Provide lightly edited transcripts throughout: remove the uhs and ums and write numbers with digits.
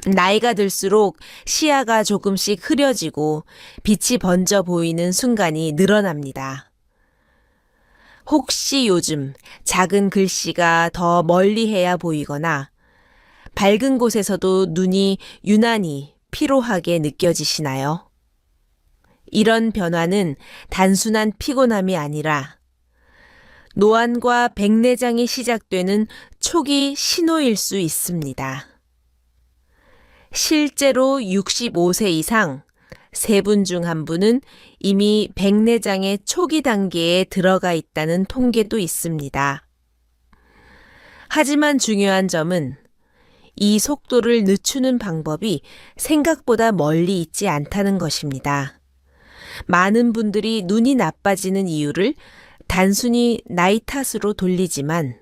나이가 들수록 시야가 조금씩 흐려지고 빛이 번져 보이는 순간이 늘어납니다. 혹시 요즘 작은 글씨가 더 멀리해야 보이거나 밝은 곳에서도 눈이 유난히 피로하게 느껴지시나요? 이런 변화는 단순한 피곤함이 아니라 노안과 백내장이 시작되는 초기 신호일 수 있습니다. 실제로 65세 이상 3분 중 1분은 이미 백내장의 초기 단계에 들어가 있다는 통계도 있습니다. 하지만 중요한 점은 이 속도를 늦추는 방법이 생각보다 멀리 있지 않다는 것입니다. 많은 분들이 눈이 나빠지는 이유를 단순히 나이 탓으로 돌리지만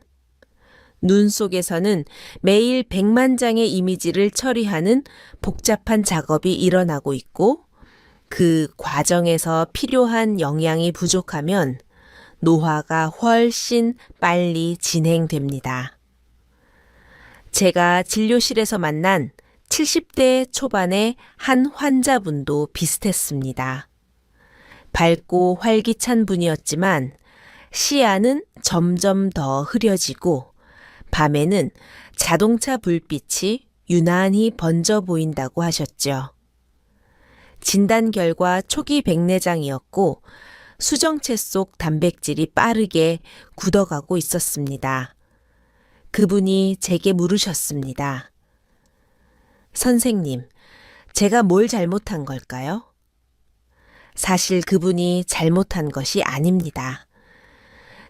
눈 속에서는 매일 100만 장의 이미지를 처리하는 복잡한 작업이 일어나고 있고 그 과정에서 필요한 영양이 부족하면 노화가 훨씬 빨리 진행됩니다. 제가 진료실에서 만난 70대 초반의 한 환자분도 비슷했습니다. 밝고 활기찬 분이었지만 시야는 점점 더 흐려지고 밤에는 자동차 불빛이 유난히 번져 보인다고 하셨죠. 진단 결과 초기 백내장이었고 수정체 속 단백질이 빠르게 굳어가고 있었습니다. 그분이 제게 물으셨습니다. 선생님, 제가 뭘 잘못한 걸까요? 사실 그분이 잘못한 것이 아닙니다.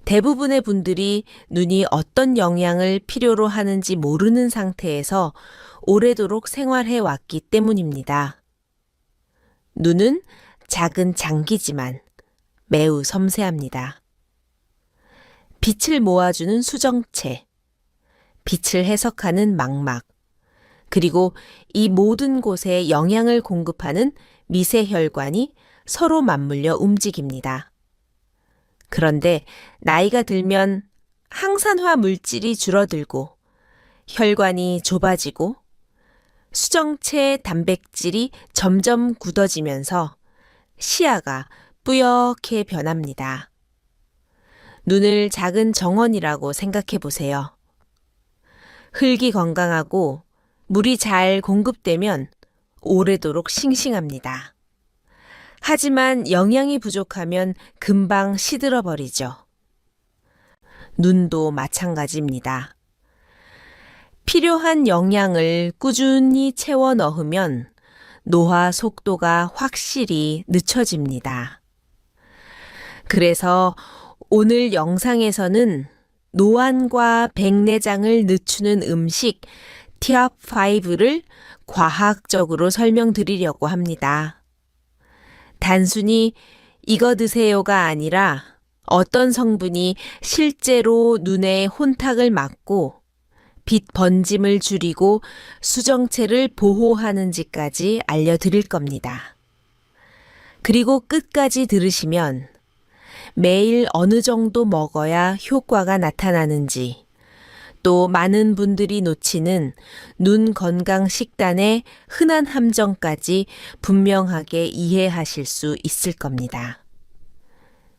대부분의 분들이 눈이 어떤 영양을 필요로 하는지 모르는 상태에서 오래도록 생활해 왔기 때문입니다. 눈은 작은 장기지만 매우 섬세합니다. 빛을 모아주는 수정체, 빛을 해석하는 망막, 그리고 이 모든 곳에 영양을 공급하는 미세혈관이 서로 맞물려 움직입니다. 그런데 나이가 들면 항산화 물질이 줄어들고 혈관이 좁아지고 수정체 단백질이 점점 굳어지면서 시야가 뿌옇게 변합니다. 눈을 작은 정원이라고 생각해 보세요. 흙이 건강하고 물이 잘 공급되면 오래도록 싱싱합니다. 하지만 영양이 부족하면 금방 시들어 버리죠. 눈도 마찬가지입니다. 필요한 영양을 꾸준히 채워 넣으면 노화 속도가 확실히 늦춰집니다. 그래서 오늘 영상에서는 노안과 백내장을 늦추는 음식 TIAP5를 과학적으로 설명드리려고 합니다. 단순히 이거 드세요가 아니라 어떤 성분이 실제로 눈의 혼탁을 막고 빛 번짐을 줄이고 수정체를 보호하는지까지 알려드릴 겁니다. 그리고 끝까지 들으시면 매일 어느 정도 먹어야 효과가 나타나는지, 또 많은 분들이 놓치는 눈 건강 식단의 흔한 함정까지 분명하게 이해하실 수 있을 겁니다.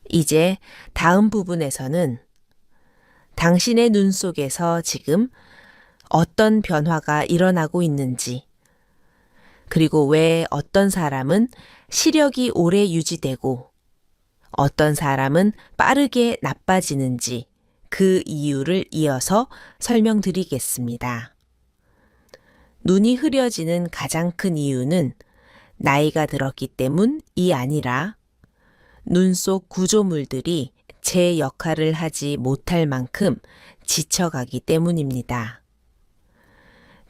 이제 다음 부분에서는 당신의 눈 속에서 지금 어떤 변화가 일어나고 있는지, 그리고 왜 어떤 사람은 시력이 오래 유지되고 어떤 사람은 빠르게 나빠지는지 그 이유를 이어서 설명드리겠습니다. 눈이 흐려지는 가장 큰 이유는 나이가 들었기 때문이 아니라 눈 속 구조물들이 제 역할을 하지 못할 만큼 지쳐가기 때문입니다.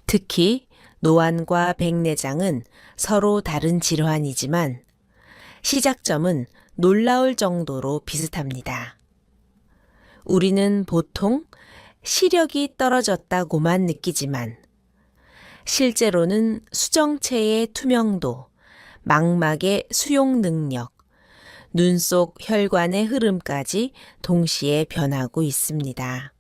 특히 노안과 백내장은 서로 다른 질환이지만 시작점은 놀라울 정도로 비슷합니다. 우리는 보통 시력이 떨어졌다고만 느끼지만 실제로는 수정체의 투명도, 망막의 수용 능력, 눈 속 혈관의 흐름까지 동시에 변하고 있습니다.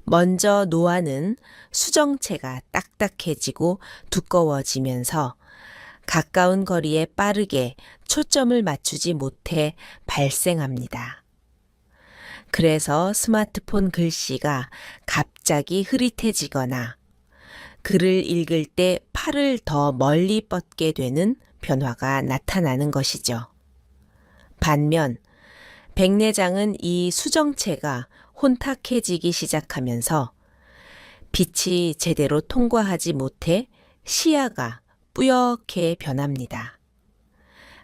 먼저 노안은 수정체가 딱딱해지고 두꺼워지면서 가까운 거리에 빠르게 초점을 맞추지 못해 발생합니다. 그래서 스마트폰 글씨가 갑자기 흐릿해지거나 글을 읽을 때 팔을 더 멀리 뻗게 되는 변화가 나타나는 것이죠. 반면 백내장은 이 수정체가 혼탁해지기 시작하면서 빛이 제대로 통과하지 못해 시야가 뿌옇게 변합니다.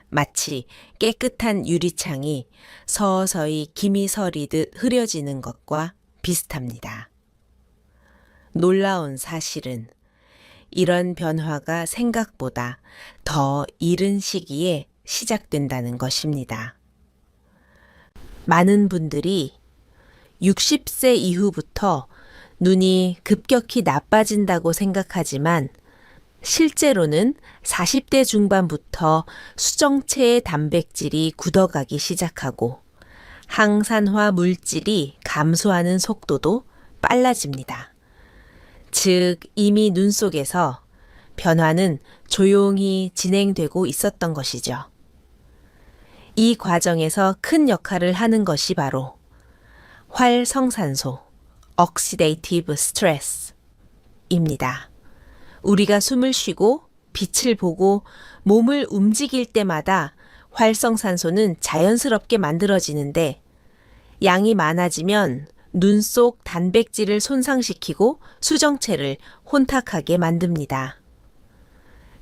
마치 깨끗한 유리창이 서서히 김이 서리듯 흐려지는 것과 비슷합니다. 놀라운 사실은 이런 변화가 생각보다 더 이른 시기에 시작된다는 것입니다. 많은 분들이 60세 이후부터 눈이 급격히 나빠진다고 생각하지만 실제로는 40대 중반부터 수정체의 단백질이 굳어가기 시작하고 항산화 물질이 감소하는 속도도 빨라집니다. 즉, 이미 눈 속에서 변화는 조용히 진행되고 있었던 것이죠. 이 과정에서 큰 역할을 하는 것이 바로 활성산소, oxidative stress입니다. 우리가 숨을 쉬고 빛을 보고 몸을 움직일 때마다 활성산소는 자연스럽게 만들어지는데 양이 많아지면 눈 속 단백질을 손상시키고 수정체를 혼탁하게 만듭니다.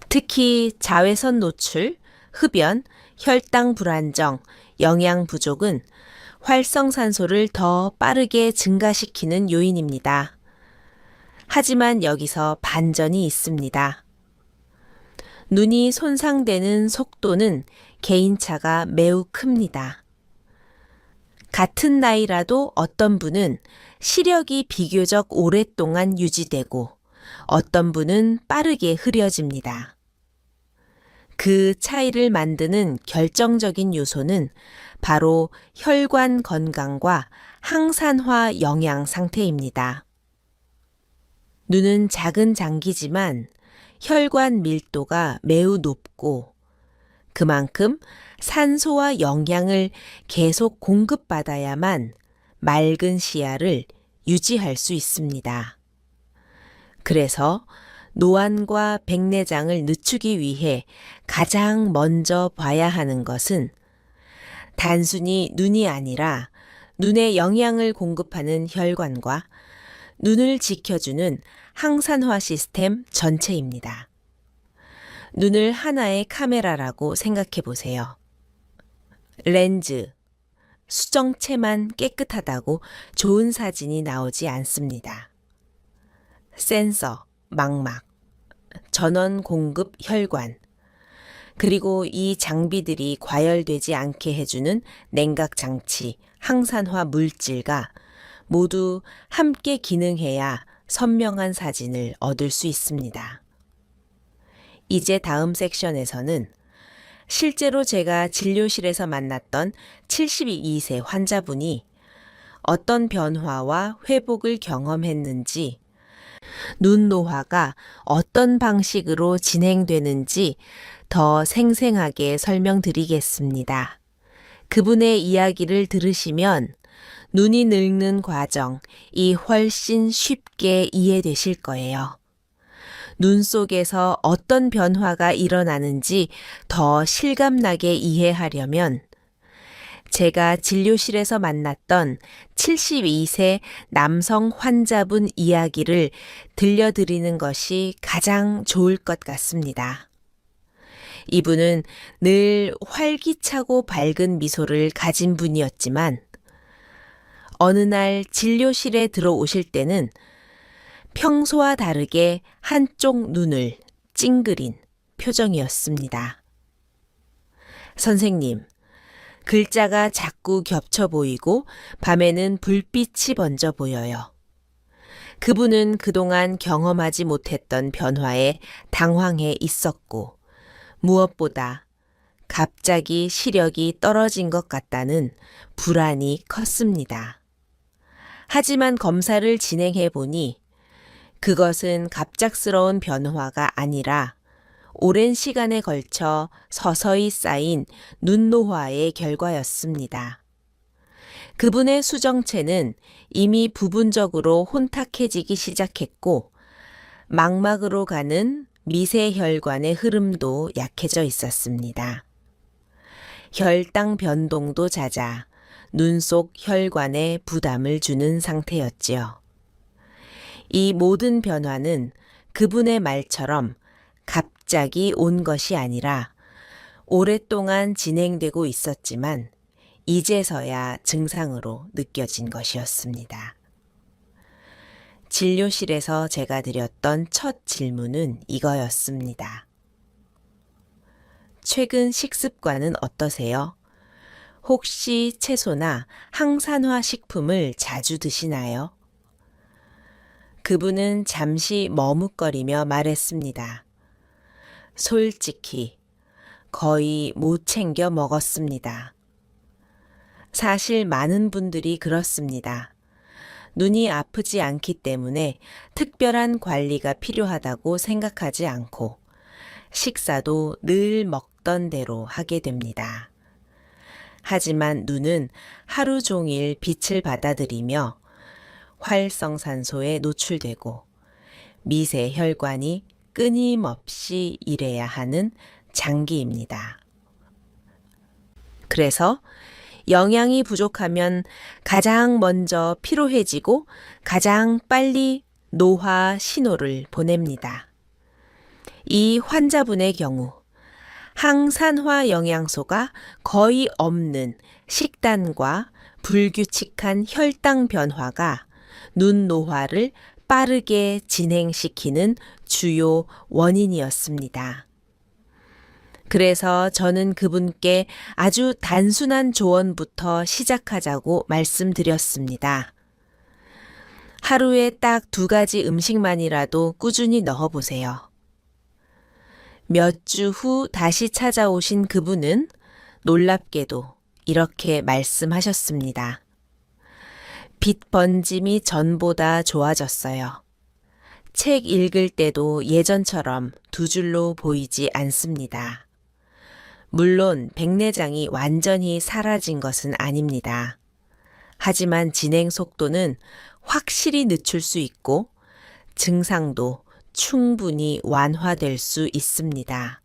특히 자외선 노출, 흡연, 혈당 불안정, 영양 부족은 활성산소를 더 빠르게 증가시키는 요인입니다. 하지만 여기서 반전이 있습니다. 눈이 손상되는 속도는 개인차가 매우 큽니다. 같은 나이라도 어떤 분은 시력이 비교적 오랫동안 유지되고 어떤 분은 빠르게 흐려집니다. 그 차이를 만드는 결정적인 요소는 바로 혈관 건강과 항산화 영양 상태입니다. 눈은 작은 장기지만 혈관 밀도가 매우 높고 그만큼 산소와 영양을 계속 공급받아야만 맑은 시야를 유지할 수 있습니다. 그래서 노안과 백내장을 늦추기 위해 가장 먼저 봐야 하는 것은 단순히 눈이 아니라 눈에 영양을 공급하는 혈관과 눈을 지켜주는 항산화 시스템 전체입니다. 눈을 하나의 카메라라고 생각해 보세요. 렌즈, 수정체만 깨끗하다고 좋은 사진이 나오지 않습니다. 센서, 망막, 전원 공급 혈관, 그리고 이 장비들이 과열되지 않게 해주는 냉각 장치, 항산화 물질과 모두 함께 기능해야 선명한 사진을 얻을 수 있습니다. 이제 다음 섹션에서는 실제로 제가 진료실에서 만났던 72세 환자분이 어떤 변화와 회복을 경험했는지, 눈 노화가 어떤 방식으로 진행되는지 더 생생하게 설명드리겠습니다. 그분의 이야기를 들으시면 눈이 늙는 과정이 훨씬 쉽게 이해되실 거예요. 눈 속에서 어떤 변화가 일어나는지 더 실감나게 이해하려면 제가 진료실에서 만났던 72세 남성 환자분 이야기를 들려드리는 것이 가장 좋을 것 같습니다. 이분은 늘 활기차고 밝은 미소를 가진 분이었지만 어느 날 진료실에 들어오실 때는 평소와 다르게 한쪽 눈을 찡그린 표정이었습니다. 선생님, 글자가 자꾸 겹쳐 보이고 밤에는 불빛이 번져 보여요. 그분은 그동안 경험하지 못했던 변화에 당황해 있었고 무엇보다 갑자기 시력이 떨어진 것 같다는 불안이 컸습니다. 하지만 검사를 진행해 보니 그것은 갑작스러운 변화가 아니라 오랜 시간에 걸쳐 서서히 쌓인 눈노화의 결과였습니다. 그분의 수정체는 이미 부분적으로 혼탁해지기 시작했고 망막으로 가는 미세혈관의 흐름도 약해져 있었습니다. 혈당 변동도 잦아 눈 속 혈관에 부담을 주는 상태였지요. 이 모든 변화는 그분의 말처럼 갑자기 온 것이 아니라 오랫동안 진행되고 있었지만 이제서야 증상으로 느껴진 것이었습니다. 진료실에서 제가 드렸던 첫 질문은 이거였습니다. 최근 식습관은 어떠세요? 혹시 채소나 항산화 식품을 자주 드시나요? 그분은 잠시 머뭇거리며 말했습니다. 솔직히 거의 못 챙겨 먹었습니다. 사실 많은 분들이 그렇습니다. 눈이 아프지 않기 때문에 특별한 관리가 필요하다고 생각하지 않고 식사도 늘 먹던 대로 하게 됩니다. 하지만 눈은 하루 종일 빛을 받아들이며 활성산소에 노출되고 미세 혈관이 끊임없이 일해야 하는 장기입니다. 그래서 영양이 부족하면 가장 먼저 피로해지고 가장 빨리 노화 신호를 보냅니다. 이 환자분의 경우 항산화 영양소가 거의 없는 식단과 불규칙한 혈당 변화가 눈 노화를 빠르게 진행시키는 주요 원인이었습니다. 그래서 저는 그분께 아주 단순한 조언부터 시작하자고 말씀드렸습니다. 하루에 딱 2가지 음식만이라도 꾸준히 넣어보세요. 몇 주 후 다시 찾아오신 그분은 놀랍게도 이렇게 말씀하셨습니다. 빛 번짐이 전보다 좋아졌어요. 책 읽을 때도 예전처럼 2줄로 보이지 않습니다. 물론 백내장이 완전히 사라진 것은 아닙니다. 하지만 진행 속도는 확실히 늦출 수 있고 증상도 충분히 완화될 수 있습니다.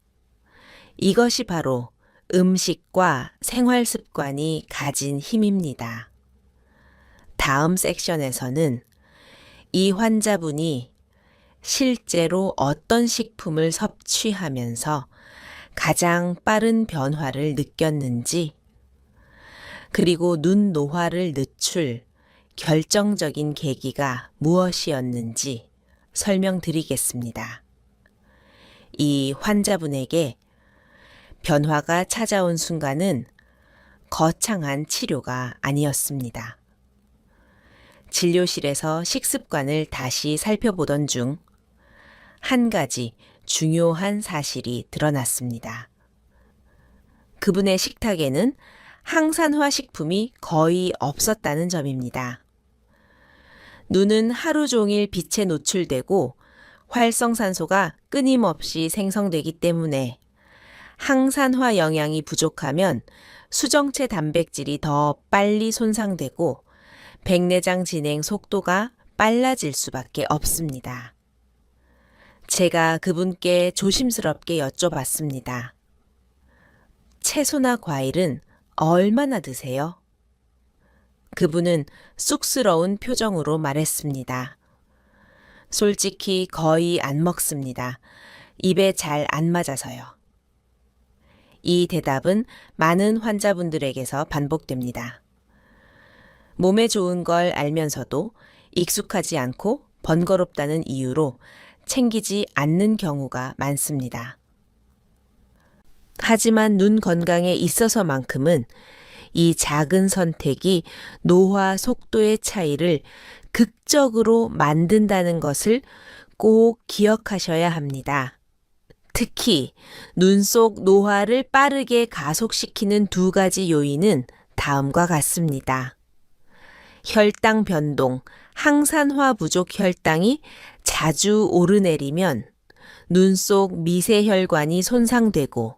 이것이 바로 음식과 생활 습관이 가진 힘입니다. 다음 섹션에서는 이 환자분이 실제로 어떤 식품을 섭취하면서 가장 빠른 변화를 느꼈는지, 그리고 눈 노화를 늦출 결정적인 계기가 무엇이었는지 설명드리겠습니다. 이 환자분에게 변화가 찾아온 순간은 거창한 치료가 아니었습니다. 진료실에서 식습관을 다시 살펴보던 중 한 가지 중요한 사실이 드러났습니다. 그분의 식탁에는 항산화 식품이 거의 없었다는 점입니다. 눈은 하루 종일 빛에 노출되고 활성산소가 끊임없이 생성되기 때문에 항산화 영양이 부족하면 수정체 단백질이 더 빨리 손상되고 백내장 진행 속도가 빨라질 수밖에 없습니다. 제가 그분께 조심스럽게 여쭤봤습니다. 채소나 과일은 얼마나 드세요? 그분은 쑥스러운 표정으로 말했습니다. 솔직히 거의 안 먹습니다. 입에 잘 안 맞아서요. 이 대답은 많은 환자분들에게서 반복됩니다. 몸에 좋은 걸 알면서도 익숙하지 않고 번거롭다는 이유로 챙기지 않는 경우가 많습니다. 하지만 눈 건강에 있어서만큼은 이 작은 선택이 노화 속도의 차이를 극적으로 만든다는 것을 꼭 기억하셔야 합니다. 특히 눈 속 노화를 빠르게 가속시키는 2가지 요인은 다음과 같습니다. 혈당 변동, 항산화 부족 혈당이 자주 오르내리면 눈 속 미세혈관이 손상되고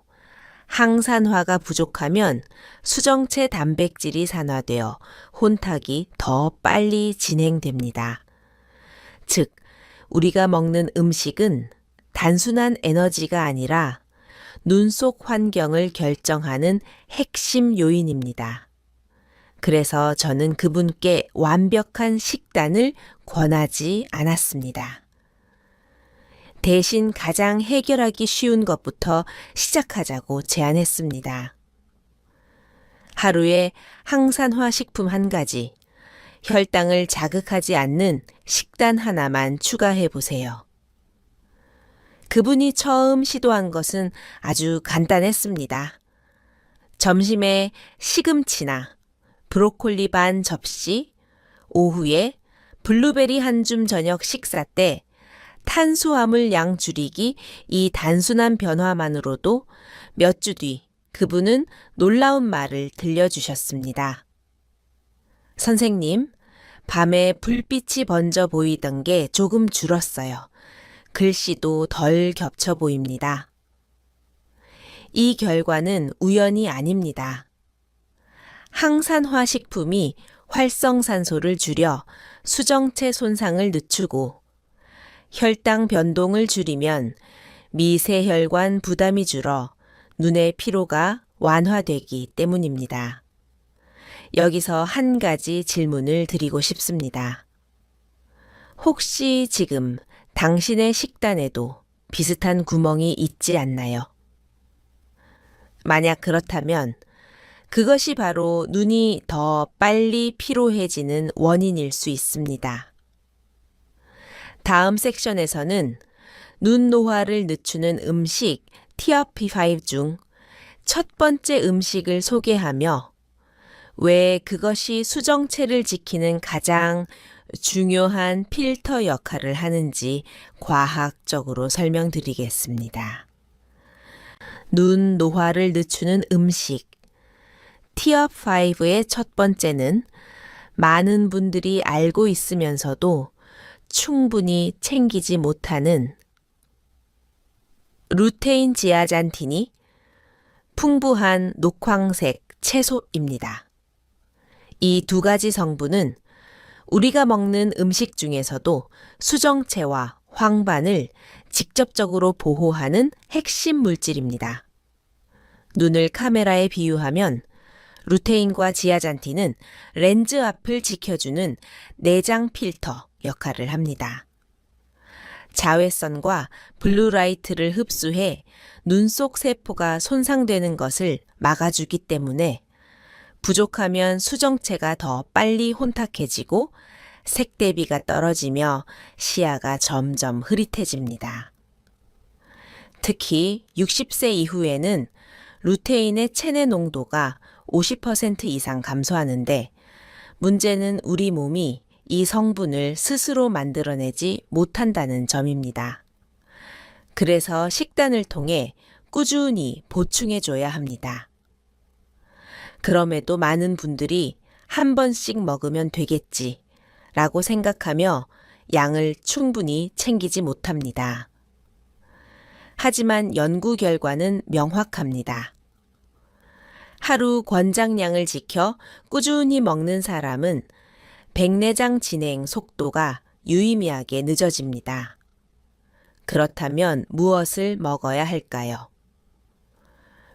항산화가 부족하면 수정체 단백질이 산화되어 혼탁이 더 빨리 진행됩니다. 즉, 우리가 먹는 음식은 단순한 에너지가 아니라 눈 속 환경을 결정하는 핵심 요인입니다. 그래서 저는 그분께 완벽한 식단을 권하지 않았습니다. 대신 가장 해결하기 쉬운 것부터 시작하자고 제안했습니다. 하루에 항산화 식품 한 가지, 혈당을 자극하지 않는 식단 하나만 추가해 보세요. 그분이 처음 시도한 것은 아주 간단했습니다. 점심에 시금치나 브로콜리 반 접시, 오후에 블루베리 한 줌 저녁 식사 때 탄수화물 양 줄이기, 이 단순한 변화만으로도 몇 주 뒤 그분은 놀라운 말을 들려주셨습니다. 선생님, 밤에 불빛이 번져 보이던 게 조금 줄었어요. 글씨도 덜 겹쳐 보입니다. 이 결과는 우연이 아닙니다. 항산화 식품이 활성산소를 줄여 수정체 손상을 늦추고 혈당 변동을 줄이면 미세혈관 부담이 줄어 눈의 피로가 완화되기 때문입니다. 여기서 한 가지 질문을 드리고 싶습니다. 혹시 지금 당신의 식단에도 비슷한 구멍이 있지 않나요? 만약 그렇다면 그것이 바로 눈이 더 빨리 피로해지는 원인일 수 있습니다. 다음 섹션에서는 눈 노화를 늦추는 음식 TRP5 중 첫 번째 음식을 소개하며 왜 그것이 수정체를 지키는 가장 중요한 필터 역할을 하는지 과학적으로 설명드리겠습니다. 눈 노화를 늦추는 음식 TRP5의 첫 번째는 많은 분들이 알고 있으면서도 충분히 챙기지 못하는 루테인 지아잔틴이 풍부한 녹황색 채소입니다. 이 두 가지 성분은 우리가 먹는 음식 중에서도 수정체와 황반을 직접적으로 보호하는 핵심 물질입니다. 눈을 카메라에 비유하면 루테인과 지아잔틴은 렌즈 앞을 지켜주는 내장 필터 역할을 합니다. 자외선과 블루라이트를 흡수해 눈 속 세포가 손상되는 것을 막아주기 때문에 부족하면 수정체가 더 빨리 혼탁해지고 색 대비가 떨어지며 시야가 점점 흐릿해집니다. 특히 60세 이후에는 루테인의 체내 농도가 50% 이상 감소하는데 문제는 우리 몸이 이 성분을 스스로 만들어내지 못한다는 점입니다. 그래서 식단을 통해 꾸준히 보충해줘야 합니다. 그럼에도 많은 분들이 한 번씩 먹으면 되겠지 라고 생각하며 양을 충분히 챙기지 못합니다. 하지만 연구 결과는 명확합니다. 하루 권장량을 지켜 꾸준히 먹는 사람은 백내장 진행 속도가 유의미하게 늦어집니다. 그렇다면 무엇을 먹어야 할까요?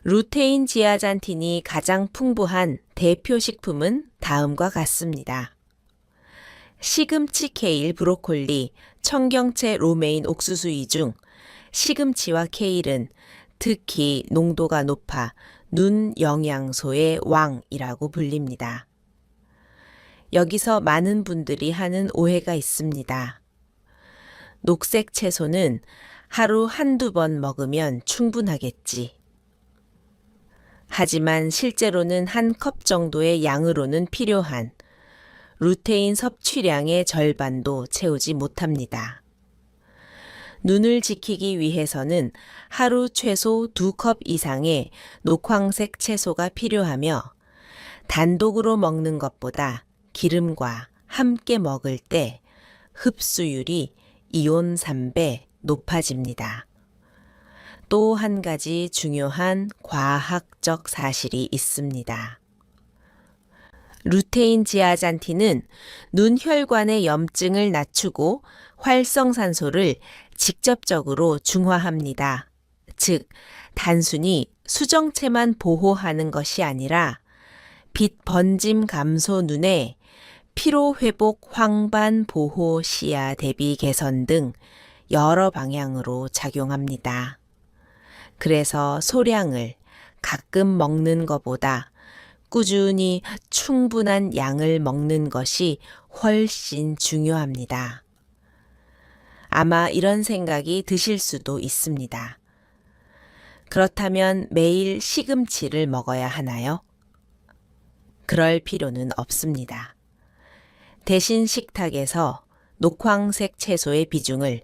루테인 지아잔틴이 가장 풍부한 대표 식품은 다음과 같습니다. 시금치, 케일, 브로콜리, 청경채, 로메인, 옥수수이 중 시금치와 케일은 특히 농도가 높아 눈 영양소의 왕이라고 불립니다. 여기서 많은 분들이 하는 오해가 있습니다. 녹색 채소는 하루 한두 번 먹으면 충분하겠지. 하지만 실제로는 한 컵 정도의 양으로는 필요한 루테인 섭취량의 절반도 채우지 못합니다. 눈을 지키기 위해서는 하루 최소 2컵 이상의 녹황색 채소가 필요하며 단독으로 먹는 것보다 기름과 함께 먹을 때 흡수율이 이온 3배 높아집니다. 또 한 가지 중요한 과학적 사실이 있습니다. 루테인 지아잔틴은 눈 혈관의 염증을 낮추고 활성산소를 직접적으로 중화합니다. 즉, 단순히 수정체만 보호하는 것이 아니라 빛 번짐 감소 눈에 피로 회복 황반 보호 시야 대비 개선 등 여러 방향으로 작용합니다. 그래서 소량을 가끔 먹는 것보다 꾸준히 충분한 양을 먹는 것이 훨씬 중요합니다. 아마 이런 생각이 드실 수도 있습니다. 그렇다면 매일 시금치를 먹어야 하나요? 그럴 필요는 없습니다. 대신 식탁에서 녹황색 채소의 비중을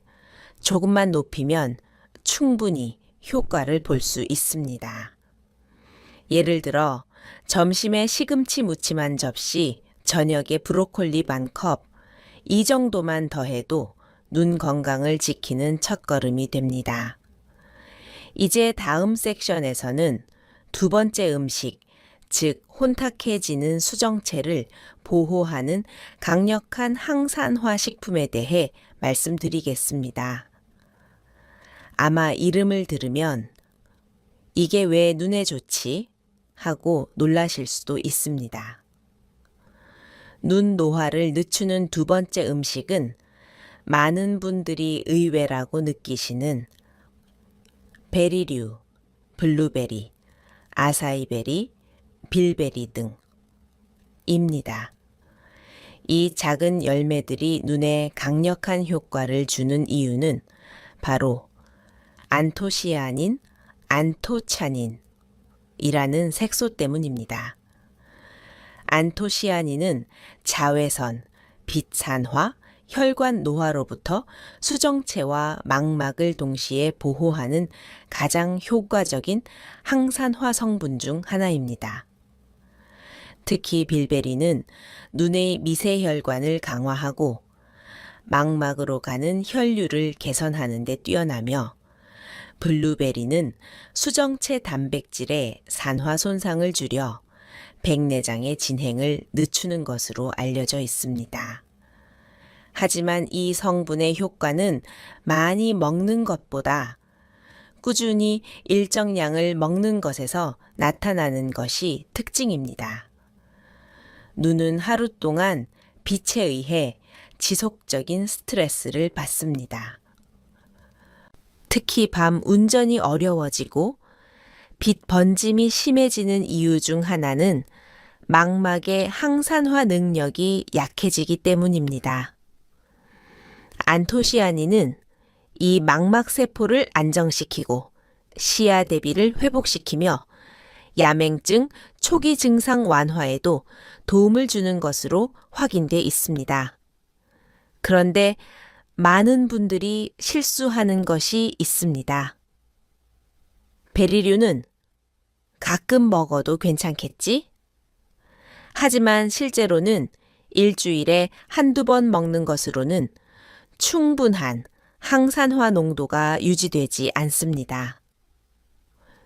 조금만 높이면 충분히 효과를 볼 수 있습니다. 예를 들어 점심에 시금치 무침 한 접시, 저녁에 브로콜리 반 컵, 이 정도만 더해도 눈 건강을 지키는 첫걸음이 됩니다. 이제 다음 섹션에서는 두 번째 음식, 즉 혼탁해지는 수정체를 보호하는 강력한 항산화 식품에 대해 말씀드리겠습니다. 아마 이름을 들으면 이게 왜 눈에 좋지? 하고 놀라실 수도 있습니다. 눈 노화를 늦추는 두 번째 음식은 많은 분들이 의외라고 느끼시는 베리류, 블루베리, 아사이베리, 빌베리 등입니다. 이 작은 열매들이 눈에 강력한 효과를 주는 이유는 바로 안토시아닌, 안토차닌이라는 색소 때문입니다. 안토시아닌은 자외선, 빛산화, 혈관 노화로부터 수정체와 망막을 동시에 보호하는 가장 효과적인 항산화 성분 중 하나입니다. 특히 빌베리는 눈의 미세혈관을 강화하고 망막으로 가는 혈류를 개선하는 데 뛰어나며 블루베리는 수정체 단백질의 산화 손상을 줄여 백내장의 진행을 늦추는 것으로 알려져 있습니다. 하지만 이 성분의 효과는 많이 먹는 것보다 꾸준히 일정량을 먹는 것에서 나타나는 것이 특징입니다. 눈은 하루 동안 빛에 의해 지속적인 스트레스를 받습니다. 특히 밤 운전이 어려워지고 빛 번짐이 심해지는 이유 중 하나는 망막의 항산화 능력이 약해지기 때문입니다. 안토시아닌은 이 망막 세포를 안정시키고 시야 대비를 회복시키며 야맹증 초기 증상 완화에도 도움을 주는 것으로 확인돼 있습니다. 그런데 많은 분들이 실수하는 것이 있습니다. 베리류는 가끔 먹어도 괜찮겠지? 하지만 실제로는 일주일에 한두 번 먹는 것으로는 충분한 항산화 농도가 유지되지 않습니다.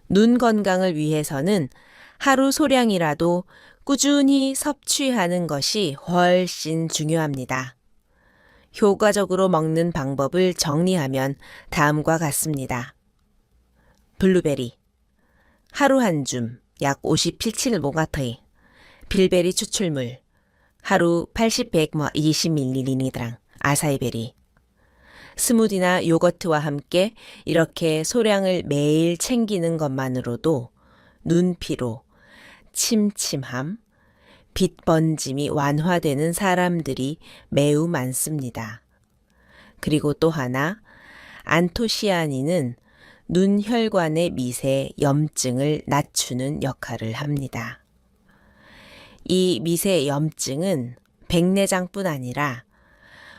눈 건강을 위해서는 하루 소량이라도 꾸준히 섭취하는 것이 훨씬 중요합니다. 효과적으로 먹는 방법을 정리하면 다음과 같습니다. 블루베리 하루 한 줌 약 57.7모가터이 빌베리 추출물 하루 80-120ml랑 아사이베리 스무디나 요거트와 함께 이렇게 소량을 매일 챙기는 것만으로도 눈피로, 침침함, 빛 번짐이 완화되는 사람들이 매우 많습니다. 그리고 또 하나, 안토시아닌은 눈 혈관의 미세 염증을 낮추는 역할을 합니다. 이 미세 염증은 백내장뿐 아니라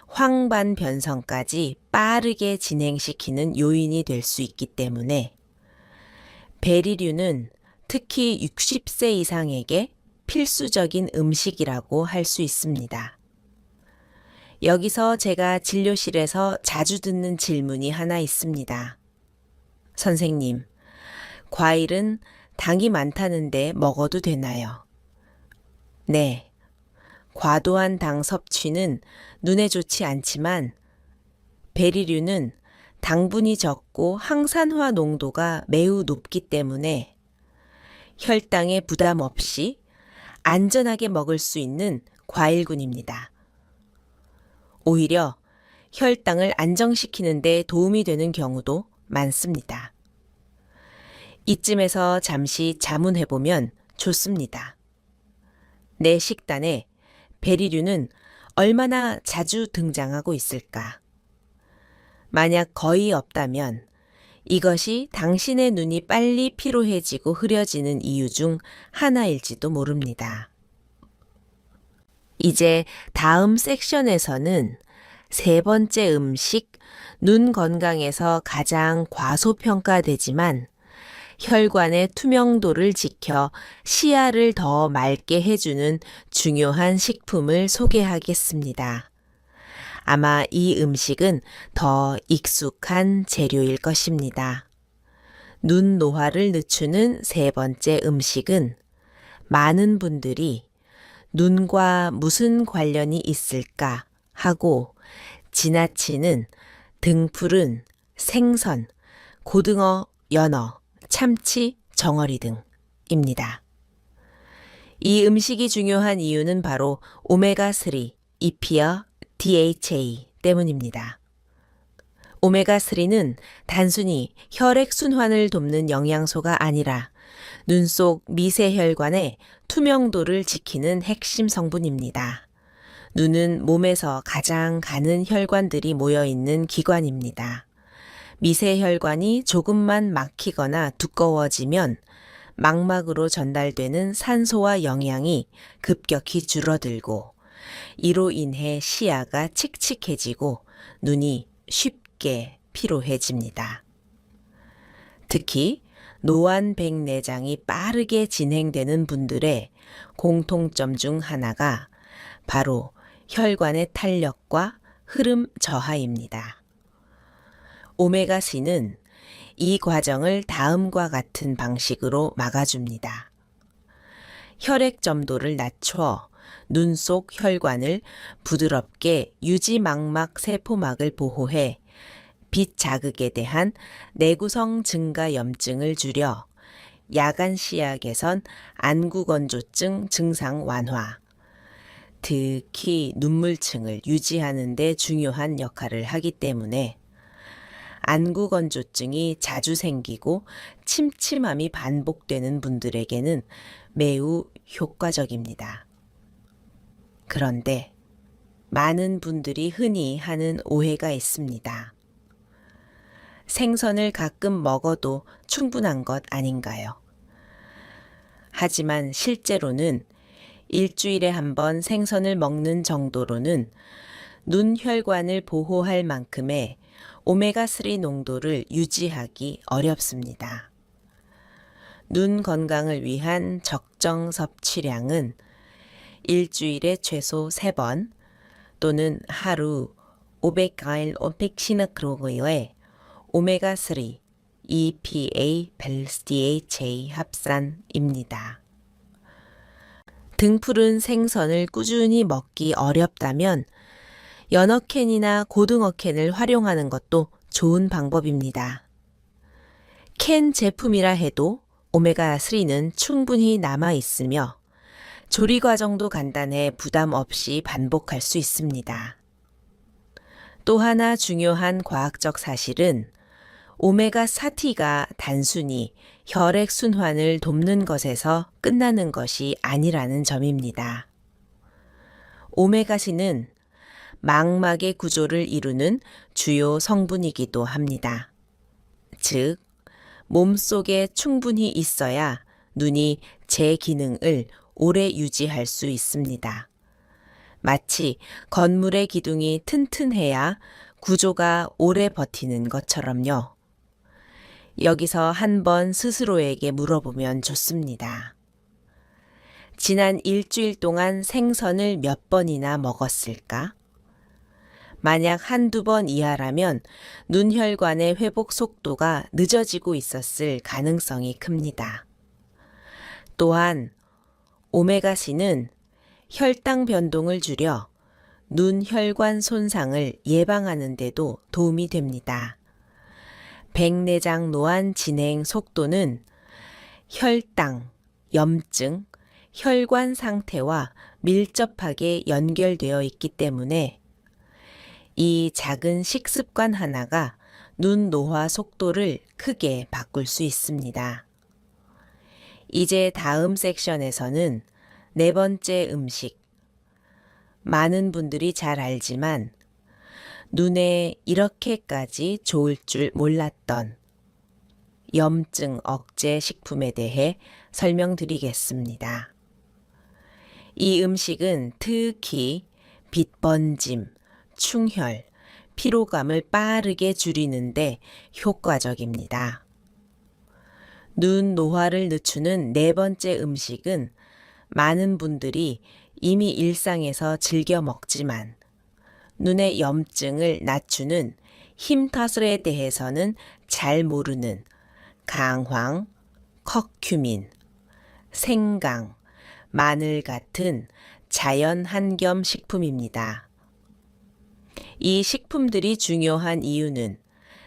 황반 변성까지 빠르게 진행시키는 요인이 될 수 있기 때문에 베리류는 특히 60세 이상에게 필수적인 음식이라고 할 수 있습니다. 여기서 제가 진료실에서 자주 듣는 질문이 하나 있습니다. 선생님, 과일은 당이 많다는데 먹어도 되나요? 네. 과도한 당 섭취는 눈에 좋지 않지만 베리류는 당분이 적고 항산화 농도가 매우 높기 때문에 혈당에 부담 없이 안전하게 먹을 수 있는 과일군입니다. 오히려 혈당을 안정시키는 데 도움이 되는 경우도 많습니다. 이쯤에서 잠시 자문해보면 좋습니다. 내 식단에 베리류는 얼마나 자주 등장하고 있을까? 만약 거의 없다면 이것이 당신의 눈이 빨리 피로해지고 흐려지는 이유 중 하나일지도 모릅니다. 이제 다음 섹션에서는 세 번째 음식, 눈 건강에서 가장 과소평가되지만 혈관의 투명도를 지켜 시야를 더 맑게 해주는 중요한 식품을 소개하겠습니다. 아마 이 음식은 더 익숙한 재료일 것입니다. 눈 노화를 늦추는 세 번째 음식은 많은 분들이 눈과 무슨 관련이 있을까 하고 지나치는 등푸른, 생선, 고등어, 연어, 참치, 정어리 등입니다. 이 음식이 중요한 이유는 바로 오메가3, EPA, DHA 때문입니다. 오메가3는 단순히 혈액순환을 돕는 영양소가 아니라 눈 속 미세혈관의 투명도를 지키는 핵심 성분입니다. 눈은 몸에서 가장 가는 혈관들이 모여있는 기관입니다. 미세혈관이 조금만 막히거나 두꺼워지면 망막으로 전달되는 산소와 영양이 급격히 줄어들고 이로 인해 시야가 칙칙해지고 눈이 쉽게 피로해집니다. 특히 노안백내장이 빠르게 진행되는 분들의 공통점 중 하나가 바로 혈관의 탄력과 흐름 저하입니다. 오메가3는 이 과정을 다음과 같은 방식으로 막아줍니다. 혈액 점도를 낮춰 눈 속 혈관을 부드럽게 유지망막 세포막을 보호해 빛 자극에 대한 내구성 증가 염증을 줄여 야간 시야 개선, 안구건조증 증상 완화, 특히 눈물층을 유지하는 데 중요한 역할을 하기 때문에 안구건조증이 자주 생기고 침침함이 반복되는 분들에게는 매우 효과적입니다. 그런데 많은 분들이 흔히 하는 오해가 있습니다. 생선을 가끔 먹어도 충분한 것 아닌가요? 하지만 실제로는 일주일에 한 번 생선을 먹는 정도로는 눈 혈관을 보호할 만큼의 오메가3 농도를 유지하기 어렵습니다. 눈 건강을 위한 적정 섭취량은 일주일에 최소 3번 또는 하루 500가일 500시나크로그의 오메가3, EPA, DHA 합산입니다. 등푸른 생선을 꾸준히 먹기 어렵다면 연어캔이나 고등어캔을 활용하는 것도 좋은 방법입니다. 캔 제품이라 해도 오메가3는 충분히 남아 있으며 조리 과정도 간단해 부담 없이 반복할 수 있습니다. 또 하나 중요한 과학적 사실은 오메가4T가 단순히 혈액 순환을 돕는 것에서 끝나는 것이 아니라는 점입니다. 오메가3는 망막의 구조를 이루는 주요 성분이기도 합니다. 즉, 몸속에 충분히 있어야 눈이 제 기능을 오래 유지할 수 있습니다. 마치 건물의 기둥이 튼튼해야 구조가 오래 버티는 것처럼요. 여기서 한번 스스로에게 물어보면 좋습니다. 지난 일주일 동안 생선을 몇 번이나 먹었을까? 만약 한두 번 이하라면 눈혈관의 회복 속도가 늦어지고 있었을 가능성이 큽니다. 또한 오메가C는 혈당 변동을 줄여 눈혈관 손상을 예방하는 데도 도움이 됩니다. 백내장 노안 진행 속도는 혈당, 염증, 혈관 상태와 밀접하게 연결되어 있기 때문에 이 작은 식습관 하나가 눈 노화 속도를 크게 바꿀 수 있습니다. 이제 다음 섹션에서는 네 번째 음식. 많은 분들이 잘 알지만 눈에 이렇게까지 좋을 줄 몰랐던 염증 억제 식품에 대해 설명드리겠습니다. 이 음식은 특히 빛번짐, 충혈, 피로감을 빠르게 줄이는데 효과적입니다. 눈 노화를 늦추는 네 번째 음식은 많은 분들이 이미 일상에서 즐겨 먹지만 눈의 염증을 낮추는 힘타슬에 대해서는 잘 모르는 강황, 커큐민, 생강, 마늘 같은 자연 한겸 식품입니다. 이 식품들이 중요한 이유는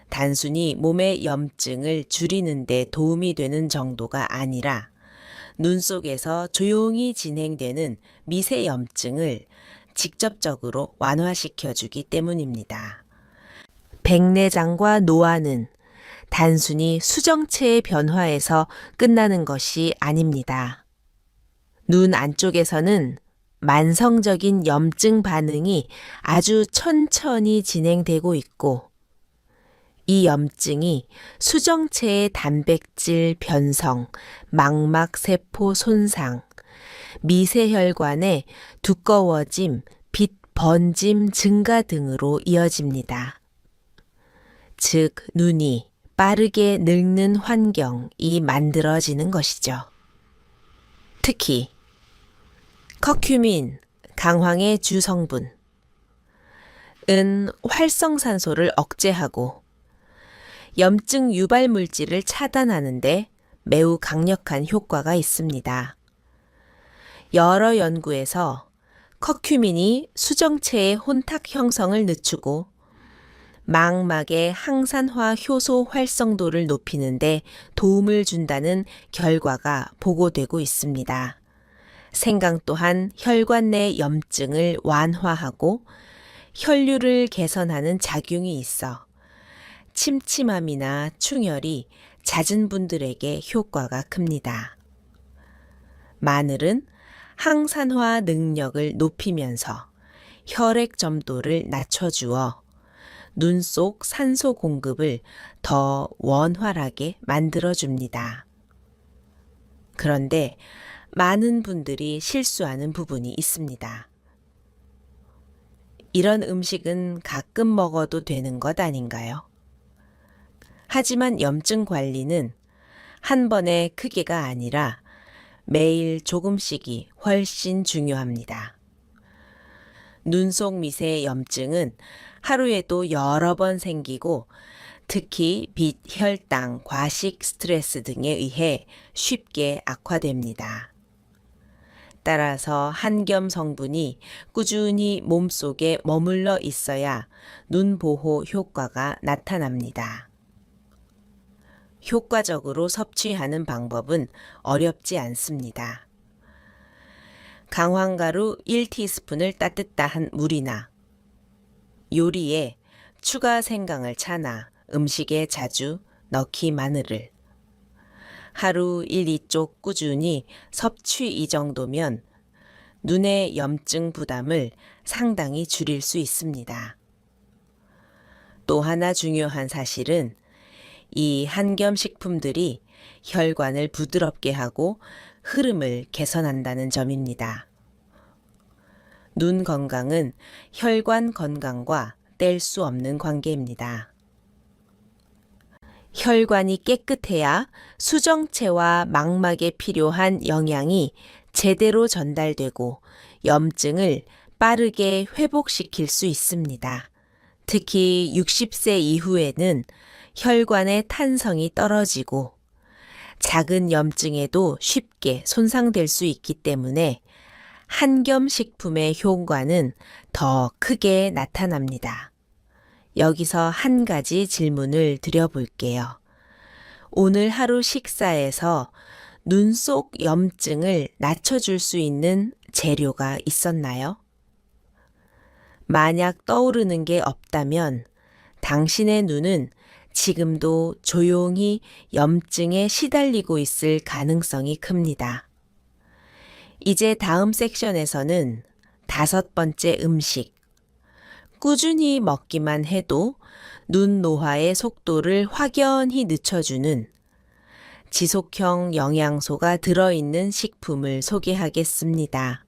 단순히 몸의 염증을 줄이는 데 도움이 되는 정도가 아니라 눈 속에서 조용히 진행되는 미세 염증을 직접적으로 완화시켜 주기 때문입니다. 백내장과 노화는 단순히 수정체의 변화에서 끝나는 것이 아닙니다. 눈 안쪽에서는 만성적인 염증 반응이 아주 천천히 진행되고 있고 이 염증이 수정체의 단백질 변성, 망막세포 손상, 미세혈관의 두꺼워짐, 빛 번짐 증가 등으로 이어집니다. 즉, 눈이 빠르게 늙는 환경이 만들어지는 것이죠. 특히 커큐민, 강황의 주성분, 은 활성산소를 억제하고 염증 유발 물질을 차단하는데 매우 강력한 효과가 있습니다. 여러 연구에서 커큐민이 수정체의 혼탁 형성을 늦추고 망막의 항산화 효소 활성도를 높이는데 도움을 준다는 결과가 보고되고 있습니다. 생강 또한 혈관 내 염증을 완화하고 혈류를 개선하는 작용이 있어 침침함이나 충혈이 잦은 분들에게 효과가 큽니다. 마늘은 항산화 능력을 높이면서 혈액 점도를 낮춰주어 눈 속 산소 공급을 더 원활하게 만들어줍니다. 그런데 많은 분들이 실수하는 부분이 있습니다. 이런 음식은 가끔 먹어도 되는 것 아닌가요? 하지만 염증 관리는 한 번의 크게가 아니라 매일 조금씩이 훨씬 중요합니다. 눈 속 미세 염증은 하루에도 여러 번 생기고 특히 빛, 혈당, 과식, 스트레스 등에 의해 쉽게 악화됩니다. 따라서 한겸 성분이 꾸준히 몸속에 머물러 있어야 눈 보호 효과가 나타납니다. 효과적으로 섭취하는 방법은 어렵지 않습니다. 강황가루 1티스푼을 따뜻한 물이나 요리에 추가 생강을 차나 음식에 자주 넣기 마늘을 하루 1, 2쪽 꾸준히 섭취 이 정도면 눈의 염증 부담을 상당히 줄일 수 있습니다. 또 하나 중요한 사실은 이 한겸 식품들이 혈관을 부드럽게 하고 흐름을 개선한다는 점입니다. 눈 건강은 혈관 건강과 뗄 수 없는 관계입니다. 혈관이 깨끗해야 수정체와 망막에 필요한 영양이 제대로 전달되고 염증을 빠르게 회복시킬 수 있습니다. 특히 60세 이후에는 혈관의 탄성이 떨어지고 작은 염증에도 쉽게 손상될 수 있기 때문에 한겸 식품의 효과는 더 크게 나타납니다. 여기서 한 가지 질문을 드려볼게요. 오늘 하루 식사에서 눈 속 염증을 낮춰줄 수 있는 재료가 있었나요? 만약 떠오르는 게 없다면 당신의 눈은 지금도 조용히 염증에 시달리고 있을 가능성이 큽니다. 이제 다음 섹션에서는 5번째 음식. 꾸준히 먹기만 해도 눈 노화의 속도를 확연히 늦춰주는 지속형 영양소가 들어있는 식품을 소개하겠습니다.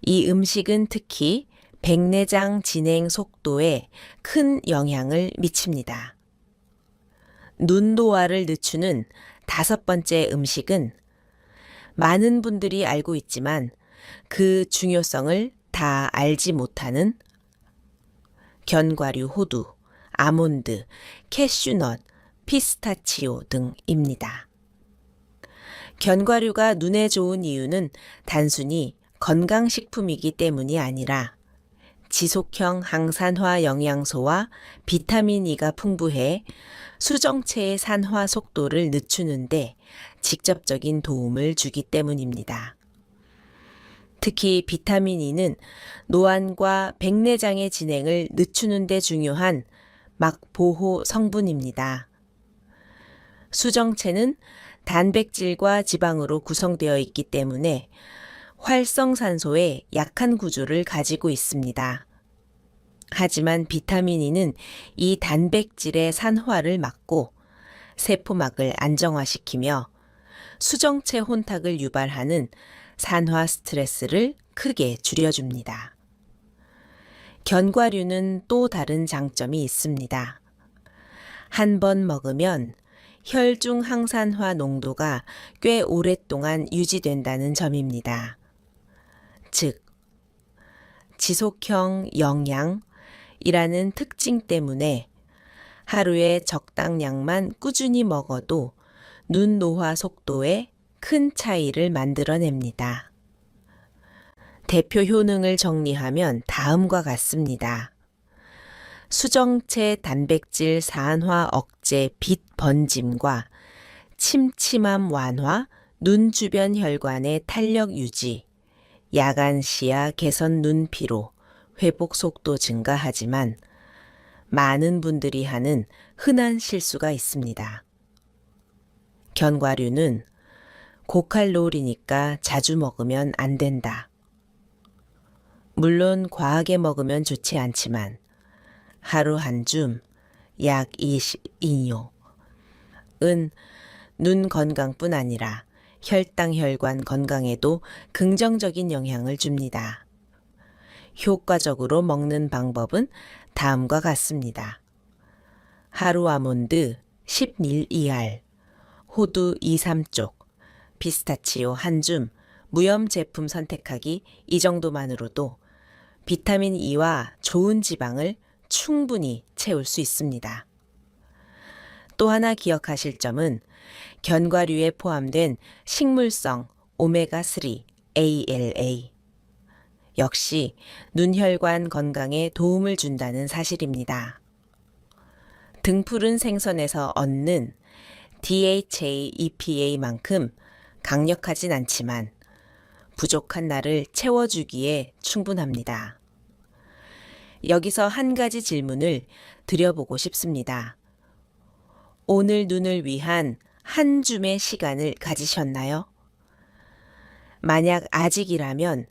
이 음식은 특히 백내장 진행 속도에 큰 영향을 미칩니다. 눈 노화를 늦추는 5번째 음식은 많은 분들이 알고 있지만 그 중요성을 다 알지 못하는 견과류 호두, 아몬드, 캐슈넛, 피스타치오 등입니다. 견과류가 눈에 좋은 이유는 단순히 건강식품이기 때문이 아니라 지속형 항산화 영양소와 비타민 E가 풍부해 수정체의 산화 속도를 늦추는데 직접적인 도움을 주기 때문입니다. 특히 비타민 E는 노안과 백내장의 진행을 늦추는 데 중요한 막보호 성분입니다. 수정체는 단백질과 지방으로 구성되어 있기 때문에 활성산소의 약한 구조를 가지고 있습니다. 하지만 비타민 E는 이 단백질의 산화를 막고 세포막을 안정화시키며 수정체 혼탁을 유발하는 산화 스트레스를 크게 줄여줍니다. 견과류는 또 다른 장점이 있습니다. 한 번 먹으면 혈중 항산화 농도가 꽤 오랫동안 유지된다는 점입니다. 즉, 지속형 영양이라는 특징 때문에 하루에 적당량만 꾸준히 먹어도 눈 노화 속도에 큰 차이를 만들어냅니다. 대표 효능을 정리하면 다음과 같습니다. 수정체 단백질 산화 억제 빛 번짐과 침침함 완화, 눈 주변 혈관의 탄력 유지, 야간 시야 개선 눈 피로, 회복 속도 증가하지만 많은 분들이 하는 흔한 실수가 있습니다. 견과류는 고칼로리니까 자주 먹으면 안 된다. 물론 과하게 먹으면 좋지 않지만 하루 한 줌, 약 22뇨 은 눈 건강뿐 아니라 혈당 혈관 건강에도 긍정적인 영향을 줍니다. 효과적으로 먹는 방법은 다음과 같습니다. 하루 아몬드 10ml, 호두 2-3쪽, 피스타치오 한 줌, 무염 제품 선택하기 이 정도만으로도 비타민 E와 좋은 지방을 충분히 채울 수 있습니다. 또 하나 기억하실 점은 견과류에 포함된 식물성 오메가3, ALA 역시 눈혈관 건강에 도움을 준다는 사실입니다. 등푸른 생선에서 얻는 DHA, EPA만큼 강력하진 않지만 부족한 날을 채워주기에 충분합니다. 여기서 한 가지 질문을 드려보고 싶습니다. 오늘 눈을 위한 한 줌의 시간을 가지셨나요? 만약 아직이라면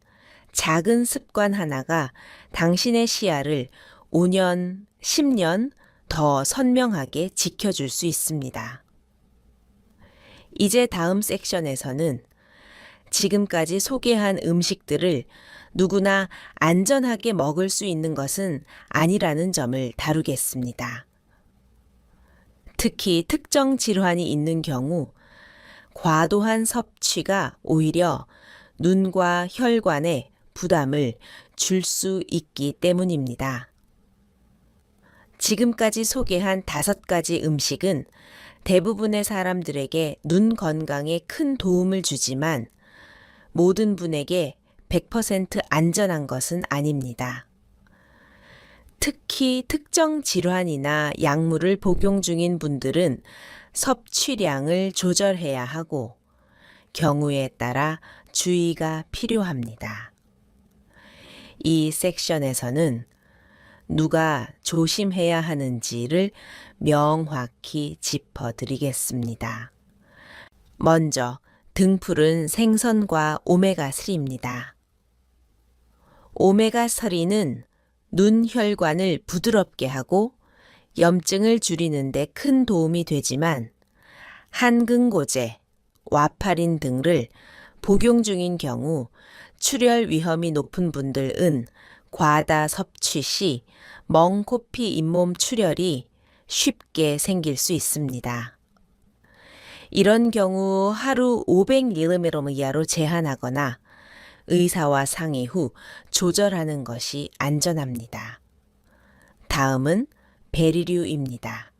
작은 습관 하나가 당신의 시야를 5년, 10년 더 선명하게 지켜줄 수 있습니다. 이제 다음 섹션에서는 지금까지 소개한 음식들을 누구나 안전하게 먹을 수 있는 것은 아니라는 점을 다루겠습니다. 특히 특정 질환이 있는 경우 과도한 섭취가 오히려 눈과 혈관에 부담을 줄 수 있기 때문입니다. 지금까지 소개한 5가지 음식은 대부분의 사람들에게 눈 건강에 큰 도움을 주지만 모든 분에게 100% 안전한 것은 아닙니다. 특히 특정 질환이나 약물을 복용 중인 분들은 섭취량을 조절해야 하고 경우에 따라 주의가 필요합니다. 이 섹션에서는 누가 조심해야 하는지를 명확히 짚어드리겠습니다. 먼저 등푸른 생선과 오메가3입니다. 오메가3는 눈 혈관을 부드럽게 하고 염증을 줄이는 데 큰 도움이 되지만 한근고제, 와파린 등을 복용 중인 경우 출혈 위험이 높은 분들은 과다 섭취 시 멍코피 잇몸 출혈이 쉽게 생길 수 있습니다. 이런 경우 하루 500mg 이하로 제한하거나 의사와 상의 후 조절하는 것이 안전합니다. 다음은 베리류입니다.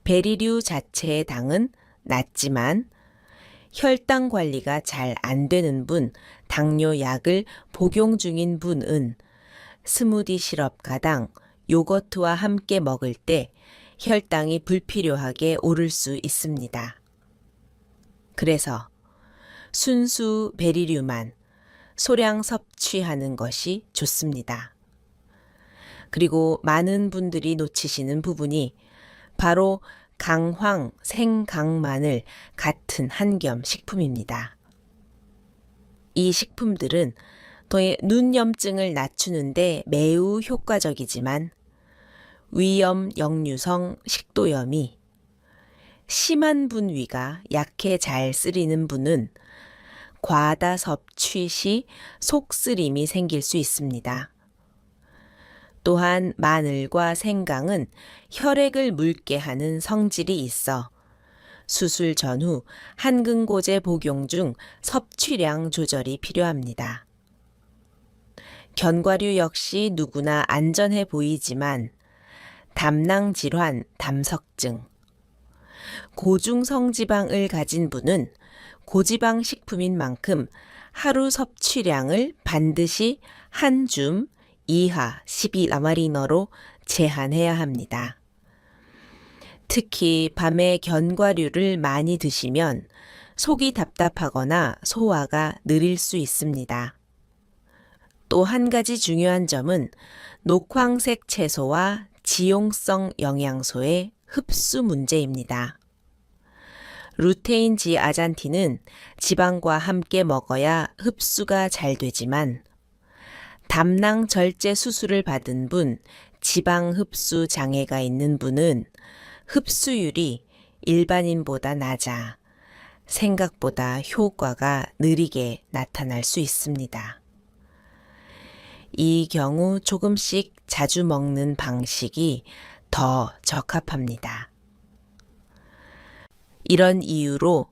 베리류 자체의 당은 낮지만 혈당 관리가 잘 안 되는 분, 당뇨 약을 복용 중인 분은 스무디 시럽 가당 요거트와 함께 먹을 때 혈당이 불필요하게 오를 수 있습니다. 그래서 순수 베리류만 소량 섭취하는 것이 좋습니다. 그리고 많은 분들이 놓치시는 부분이 바로 강황, 생강마늘 같은 한겸 식품입니다. 이 식품들은 눈 염증을 낮추는데 매우 효과적이지만 위염 역류성 식도염이 심한 분 위가 약해 잘 쓰리는 분은 과다 섭취 시 속쓰림이 생길 수 있습니다. 또한 마늘과 생강은 혈액을 묽게 하는 성질이 있어 수술 전후 한근고제 복용 중 섭취량 조절이 필요합니다. 견과류 역시 누구나 안전해 보이지만 담낭 질환, 담석증, 고중성 지방을 가진 분은 고지방 식품인 만큼 하루 섭취량을 반드시 한 줌 이하 12라마리너로 제한해야 합니다. 특히 밤에 견과류를 많이 드시면 속이 답답하거나 소화가 느릴 수 있습니다. 또 한 가지 중요한 점은 녹황색 채소와 지용성 영양소의 흡수 문제입니다. 루테인 지아잔틴은 지방과 함께 먹어야 흡수가 잘 되지만 담낭 절제 수술을 받은 분, 지방 흡수 장애가 있는 분은 흡수율이 일반인보다 낮아 생각보다 효과가 느리게 나타날 수 있습니다. 이 경우 조금씩 자주 먹는 방식이 더 적합합니다. 이런 이유로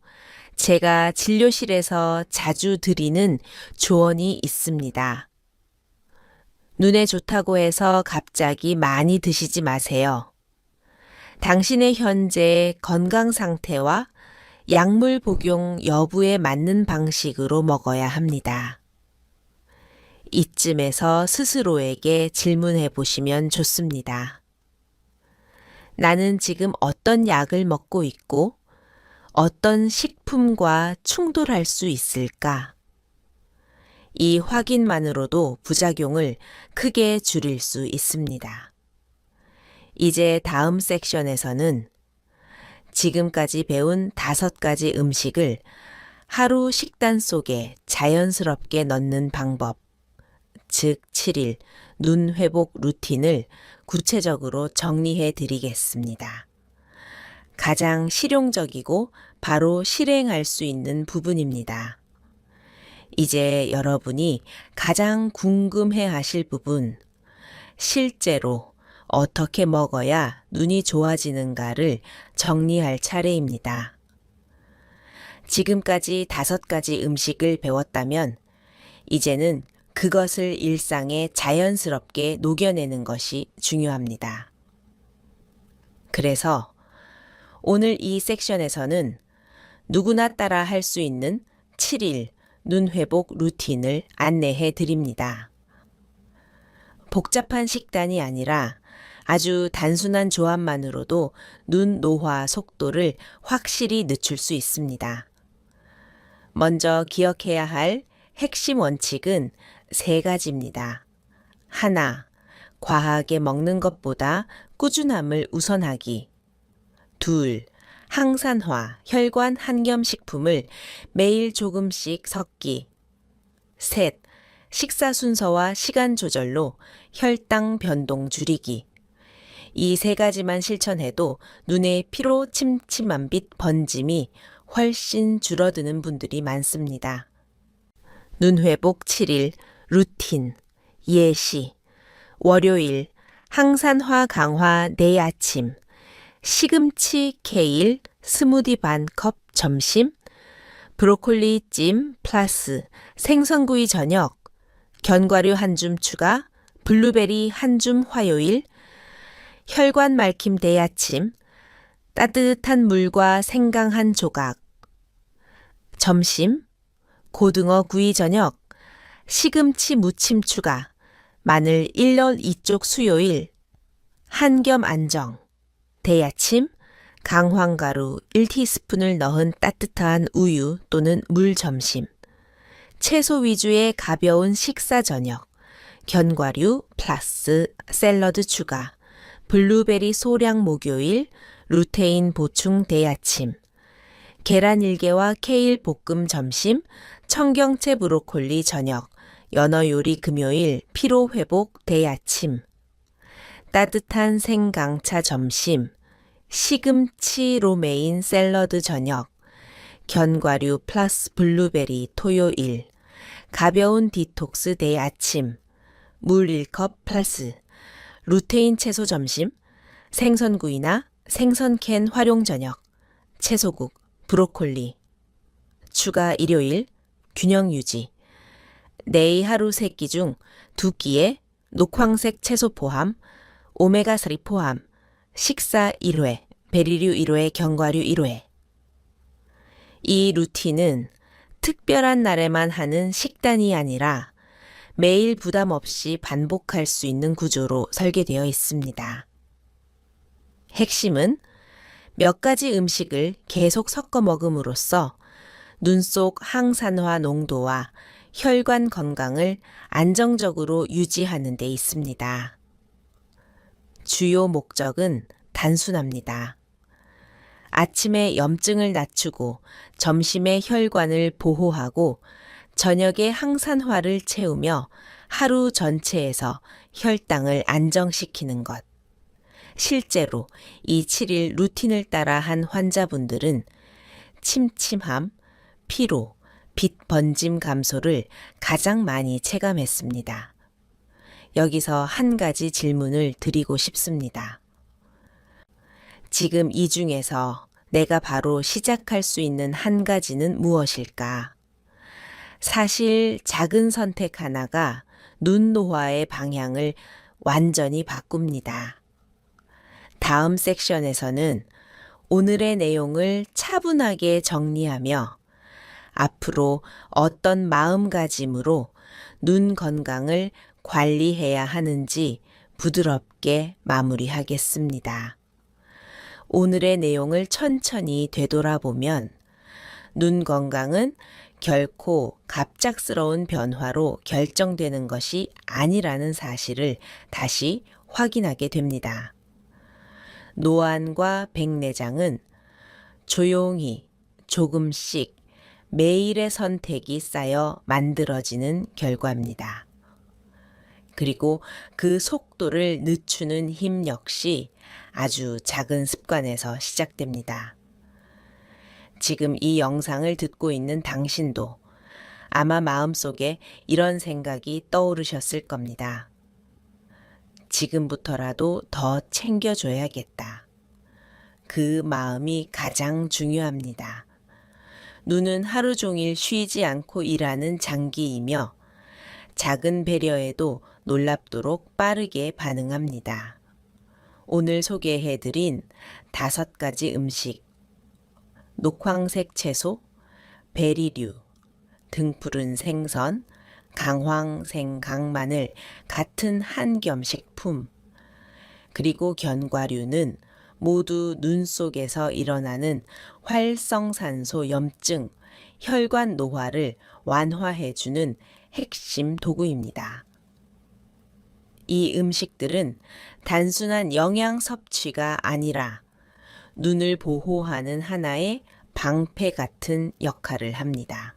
제가 진료실에서 자주 드리는 조언이 있습니다. 눈에 좋다고 해서 갑자기 많이 드시지 마세요. 당신의 현재 건강 상태와 약물 복용 여부에 맞는 방식으로 먹어야 합니다. 이쯤에서 스스로에게 질문해 보시면 좋습니다. 나는 지금 어떤 약을 먹고 있고 어떤 식품과 충돌할 수 있을까? 이 확인만으로도 부작용을 크게 줄일 수 있습니다. 이제 다음 섹션에서는 지금까지 배운 5가지 음식을 하루 식단 속에 자연스럽게 넣는 방법, 즉 7일 눈 회복 루틴을 구체적으로 정리해 드리겠습니다. 가장 실용적이고 바로 실행할 수 있는 부분입니다. 이제 여러분이 가장 궁금해 하실 부분, 실제로 어떻게 먹어야 눈이 좋아지는가를 정리할 차례입니다. 지금까지 5가지 음식을 배웠다면 이제는 그것을 일상에 자연스럽게 녹여내는 것이 중요합니다. 그래서 오늘 이 섹션에서는 누구나 따라 할 수 있는 7일 눈 회복 루틴을 안내해 드립니다. 복잡한 식단이 아니라 아주 단순한 조합만으로도 눈 노화 속도를 확실히 늦출 수 있습니다. 먼저 기억해야 할 핵심 원칙은 3가지입니다. 하나, 과하게 먹는 것보다 꾸준함을 우선하기. 둘, 항산화, 혈관 한겸식품을 매일 조금씩 섞기. 셋, 식사 순서와 시간 조절로 혈당 변동 줄이기. 이 3가지만 실천해도 눈의 피로 침침한빛 번짐이 훨씬 줄어드는 분들이 많습니다. 눈회복 7일 루틴 예시 월요일 항산화 강화 내일 아침 시금치 케일 스무디 반 컵 점심 브로콜리 찜 플러스 생선구이 저녁 견과류 한 줌 추가 블루베리 한 줌 화요일 혈관 말킴 내일 아침 따뜻한 물과 생강 한 조각 점심 고등어 구이 저녁 시금치 무침 추가 마늘 1년 2쪽 수요일 한겸 안정 대야침 강황가루 1티스푼을 넣은 따뜻한 우유 또는 물 점심 채소 위주의 가벼운 식사 저녁 견과류 플러스 샐러드 추가 블루베리 소량 목요일 루테인 보충 대야침 계란 1개와 케일 볶음 점심 청경채 브로콜리 저녁 연어 요리 금요일 피로 회복 대야침 따뜻한 생강차 점심 시금치 로메인 샐러드 저녁 견과류 플러스 블루베리 토요일 가벼운 디톡스 대아침 물 1컵 플러스 루테인 채소 점심 생선구이나 생선캔 활용 저녁 채소국 브로콜리 추가 일요일 균형 유지 내일 하루 3끼 중 2끼에 녹황색 채소 포함 오메가3 포함 식사 1회 베리류 1회 견과류 1회 이 루틴은 특별한 날에만 하는 식단이 아니라 매일 부담 없이 반복할 수 있는 구조로 설계되어 있습니다. 핵심은 몇 가지 음식을 계속 섞어 먹음으로써 눈 속 항산화 농도와 혈관 건강을 안정적으로 유지하는 데 있습니다. 주요 목적은 단순합니다. 아침에 염증을 낮추고 점심에 혈관을 보호하고 저녁에 항산화를 채우며 하루 전체에서 혈당을 안정시키는 것. 실제로 이 7일 루틴을 따라 한 환자분들은 침침함, 피로, 빛 번짐 감소를 가장 많이 체감했습니다. 여기서 한 가지 질문을 드리고 싶습니다. 지금 이 중에서 내가 바로 시작할 수 있는 한 가지는 무엇일까? 사실 작은 선택 하나가 눈 노화의 방향을 완전히 바꿉니다. 다음 섹션에서는 오늘의 내용을 차분하게 정리하며 앞으로 어떤 마음가짐으로 눈 건강을 관리해야 하는지 부드럽게 마무리하겠습니다. 오늘의 내용을 천천히 되돌아보면 눈 건강은 결코 갑작스러운 변화로 결정되는 것이 아니라는 사실을 다시 확인하게 됩니다. 노안과 백내장은 조용히 조금씩 매일의 선택이 쌓여 만들어지는 결과입니다. 그리고 그 속도를 늦추는 힘 역시 아주 작은 습관에서 시작됩니다. 지금 이 영상을 듣고 있는 당신도 아마 마음속에 이런 생각이 떠오르셨을 겁니다. 지금부터라도 더 챙겨줘야겠다. 그 마음이 가장 중요합니다. 눈은 하루 종일 쉬지 않고 일하는 장기이며 작은 배려에도 놀랍도록 빠르게 반응합니다. 오늘 소개해드린 5가지 음식, 녹황색 채소, 베리류, 등푸른 생선, 강황생 강마늘 같은 한겸 식품, 그리고 견과류는 모두 눈 속에서 일어나는 활성산소 염증, 혈관 노화를 완화해주는 핵심 도구입니다. 이 음식들은 단순한 영양 섭취가 아니라 눈을 보호하는 하나의 방패 같은 역할을 합니다.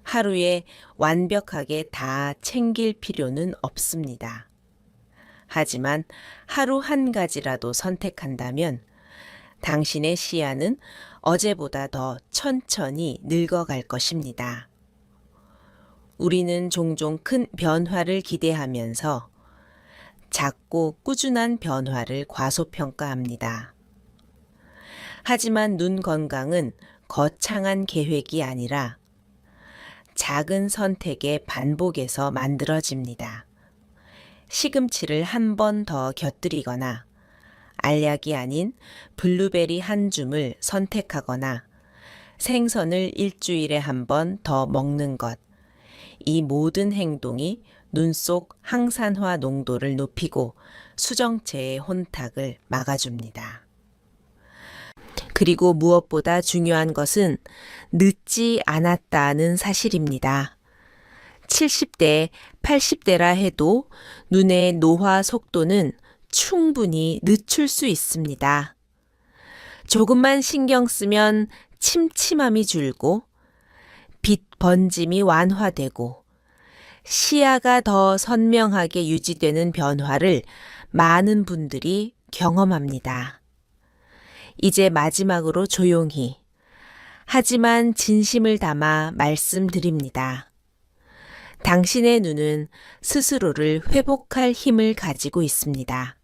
하루에 완벽하게 다 챙길 필요는 없습니다. 하지만 하루 한 가지라도 선택한다면 당신의 시야는 어제보다 더 천천히 늙어갈 것입니다. 우리는 종종 큰 변화를 기대하면서 작고 꾸준한 변화를 과소평가합니다. 하지만 눈 건강은 거창한 계획이 아니라 작은 선택의 반복에서 만들어집니다. 시금치를 한 번 더 곁들이거나 알약이 아닌 블루베리 한 줌을 선택하거나 생선을 일주일에 한 번 더 먹는 것. 이 모든 행동이 눈 속 항산화 농도를 높이고 수정체의 혼탁을 막아줍니다. 그리고 무엇보다 중요한 것은 늦지 않았다는 사실입니다. 70대, 80대라 해도 눈의 노화 속도는 충분히 늦출 수 있습니다. 조금만 신경 쓰면 침침함이 줄고 빛 번짐이 완화되고 시야가 더 선명하게 유지되는 변화를 많은 분들이 경험합니다. 이제 마지막으로 조용히 하지만 진심을 담아 말씀드립니다. 당신의 눈은 스스로를 회복할 힘을 가지고 있습니다.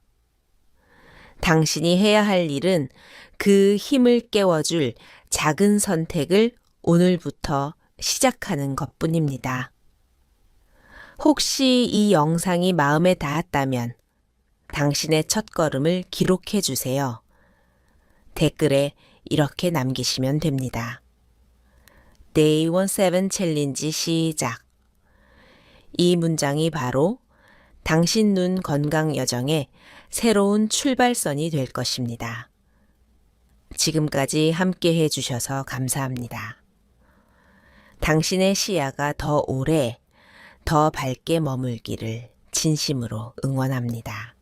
당신이 해야 할 일은 그 힘을 깨워줄 작은 선택을 오늘부터 시작하는 것뿐입니다. 혹시 이 영상이 마음에 닿았다면 당신의 첫걸음을 기록해 주세요. 댓글에 이렇게 남기시면 됩니다. Day 17 챌린지 시작. 이 문장이 바로 당신 눈 건강 여정의 새로운 출발선이 될 것입니다. 지금까지 함께 해주셔서 감사합니다. 당신의 시야가 더 오래, 더 밝게 머물기를 진심으로 응원합니다.